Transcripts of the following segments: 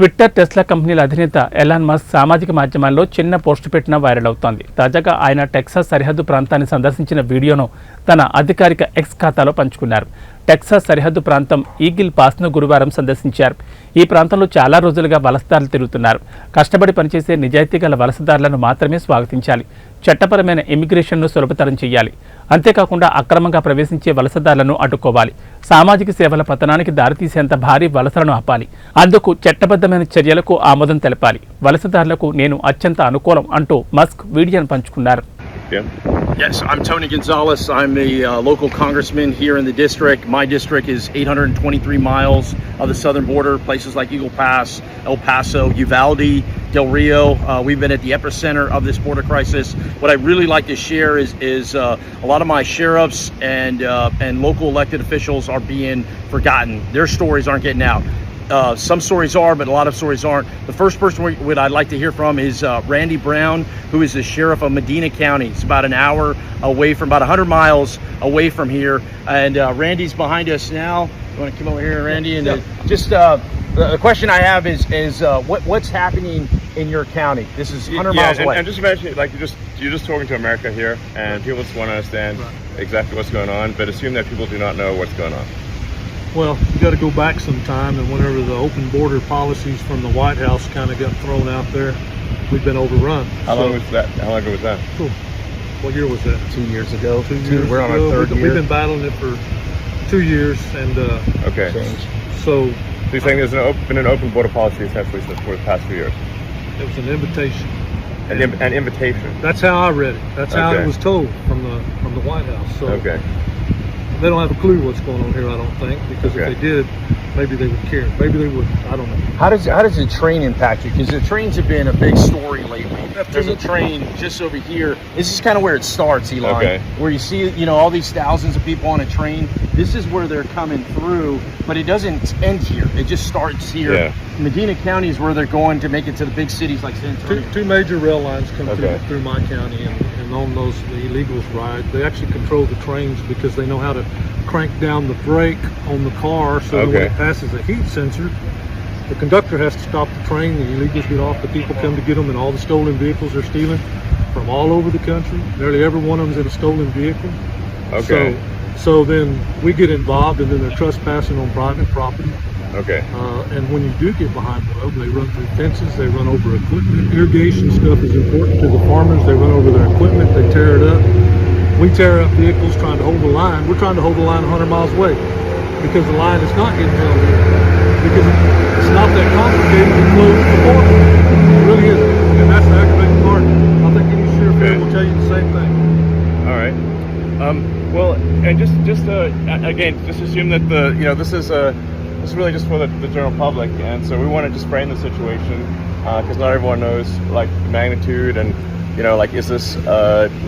Twitter, Tesla కంపెనీల అధినేత Elon Musk సామాజిక మాధ్యమాల్లో చిన్న పోస్టు పెట్టిన వైరల్ అవుతోంది. తాజాగా ఆయన టెక్సాస్ సరిహద్దు ప్రాంతాన్ని సందర్శించిన వీడియోను తన అధికారిక ఎక్స్ ఖాతాలో పంచుకున్నారు. టెక్సాస్ సరిహద్దు ప్రాంతం ఈగిల్ పాస్ను గురువారం సందర్శించారు. ఈ ప్రాంతంలో చాలా రోజులుగా వలసదారులు తిరుగుతున్నారు. కష్టపడి పనిచేసే నిజాయితీ గల వలసదారులను మాత్రమే స్వాగతించాలి. చట్టపరమైన ఇమిగ్రేషన్ను సులభతరం చేయాలి. అంతేకాకుండా అక్రమంగా ప్రవేశించే వలసదారులను అడ్డుకోవాలి. సామాజిక సేవల పతనానికి దారితీసేంత భారీ వలసలను ఆపాలి. అందుకు చట్టబద్ధమైన చర్యలకు ఆమోదం తెలపాలి. వలసదారులకు నేను అత్యంత అనుకూలం అంటూ మస్క్ వీడియోను పంచుకున్నారు. Yes, I'm Tony Gonzalez. I'm a local congressman here in the district. My district is 823 miles of the southern border, places like Eagle Pass, El Paso, Uvalde, Del Rio. We've been at the epicenter of this border crisis. What I really like to share is a lot of my sheriffs and local elected officials are being forgotten. Their stories aren't getting out. Some stories are, but a lot of stories aren't. The first person I'd like to hear from is Randy Brown, who is the sheriff of Medina County. It's about an hour away from, about 100 miles away from here. And Randy's behind us now. You want to come over here, Randy? And the question I have is what's happening in your county? This is 100 miles away. And just imagine, like you're just talking to America here, and people just want to understand exactly what's going on, but assume that people do not know what's going on. Well, you got to go back some time, and whenever the open border policies from the White House kind of got thrown out there, we've been overrun. How long ago was that? Cool. What year was that? 2 years ago. 2 years We're on our third year. We've been battling it for 2 years, and okay. So you're saying there's been an open border policy essentially for the past few years? It was an invitation. An invitation. That's how I read it. That's how it was told from the White House. So okay. They don't have a clue what's going on here, I don't think, because if they did, maybe they would care. Maybe they wouldn't. I don't know. How does the train impact you? Because the trains have been a big story lately. There's a train just over here. This is kind of where it starts, Elon. Okay. Where you see, all these thousands of people on a train. This is where they're coming through, but it doesn't end here. It just starts here. Yeah. Medina County is where they're going to make it to the big cities like San Antonio. Two major rail lines come through my county, and on those the illegals ride. They actually control the trains because they know how to crank down the brake on the car so that when it passes a heat sensor, the conductor has to stop the train, the illegals get off, the people come to get them, and all the stolen vehicles they're stealing from all over the country. Nearly every one of them is in a stolen vehicle. Okay. So then we get involved, and then they're trespassing on private property. Okay. And when you do get behind the road, they run through fences, they run over equipment. Irrigation stuff is important to the farmers. They run over their equipment, they tear it up. We tear up vehicles trying to hold the line. We're trying to hold the line 100 miles away because the line is not getting held here. Because it's not that complicated to close the border. It really isn't. And that's the aggravating part. I think any sheriff here will tell you the same thing. All right. Well, and just again, just assume that this is really just for the general public, and so we want to just frame the situation because not everyone knows like the magnitude and is this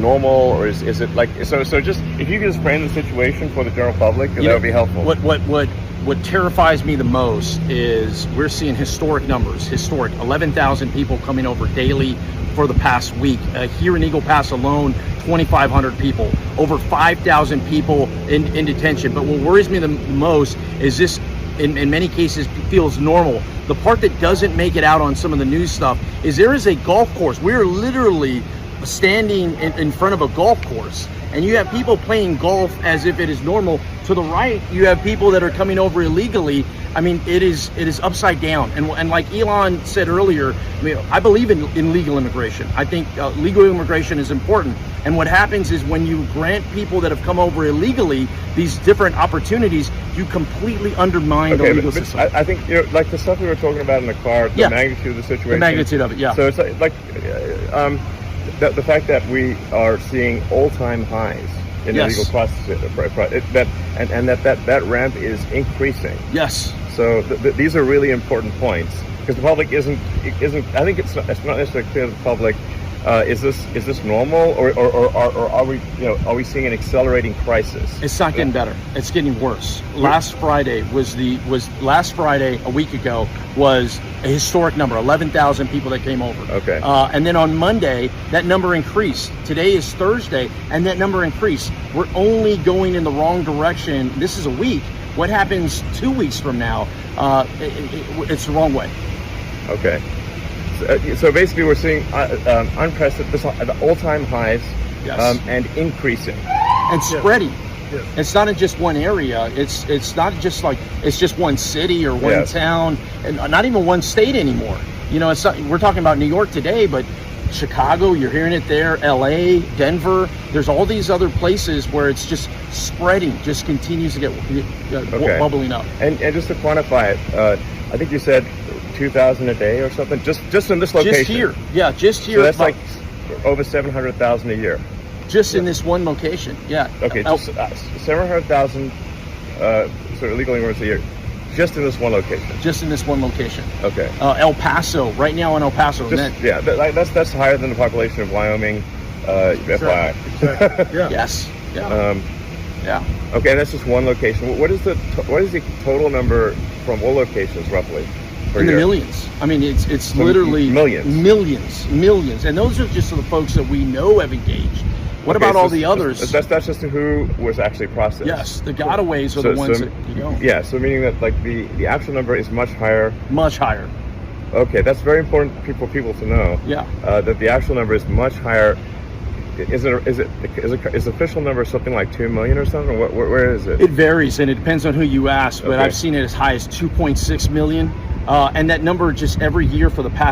normal or is it like so just if you could just frame the situation for the general public, that would be helpful. What terrifies me the most is we're seeing historic numbers, 11,000 people coming over daily for the past week. Here in Eagle Pass alone, 2,500 people, over 5,000 people in detention. But what worries me the most is this, in many cases, feels normal. The part that doesn't make it out on some of the news stuff is there is a golf course. We're literally standing in front of a golf course, and you have people playing golf as if it is normal. To the right, you have people that are coming over illegally. I mean, it is upside down. And like Elon said earlier, I believe in legal immigration. I think legal immigration is important. And what happens is when you grant people that have come over illegally these different opportunities, you completely undermine the legal system. I think like the stuff we were talking about in the car, the magnitude of the situation. The magnitude of it, yeah. So it's like the fact that we are seeing all-time highs in illegal processing, that ramp is increasing. Yes. So these are really important points because the public isn't. I think it's not necessarily clear to the public. Is this normal or are we seeing an accelerating crisis? It's not getting better. It's getting worse. Last Friday a week ago was a historic number, 11,000 people that came over. Okay. And then on Monday that number increased. Today is Thursday and that number increased. We're only going in the wrong direction. This is a week. What happens 2 weeks from now? It's the wrong way. Okay. So basically, we're seeing unprecedented, the all-time highs, Yes. and increasing. And spreading. Yes. It's not in just one area. It's not just like it's just one city or one Yes. town, and not even one state anymore. You know, it's not, we're talking about New York today, but Chicago, you're hearing it there, LA, Denver. There's all these other places where it's just spreading, just continues to get Okay. bubbling up. And just to quantify it, I think you said 2,000 a day or something. Just in this location. Just here, yeah, just here. So that's about- like over 700,000 a year. just in this one location, yeah. Okay, just 700,000 sort of illegal immigrants a year, just in this one location. Just in this one location. Okay. El Paso, right now in El Paso. and Just, then, yeah, that's higher than the population of Wyoming, FYI. Exactly. Yeah. yes, yeah, yeah. Okay, that's just one location. What is the total number from all locations roughly per In the year? millions. I mean, it's So literally millions. millions, and those are just the folks that we know have engaged. What Okay, about so all the others? That's just who was actually processed. Yes, the gotaways are the ones that you know, Yeah, so meaning that like the actual number is much higher. much higher. Okay, that's very important for people to know. Yeah. That the actual number is much higher. Is the official number something like 2 million or something? Where is it? It varies, and it depends on who you ask, but Okay. I've seen it as high as 2.6 million, and that number just every year for the past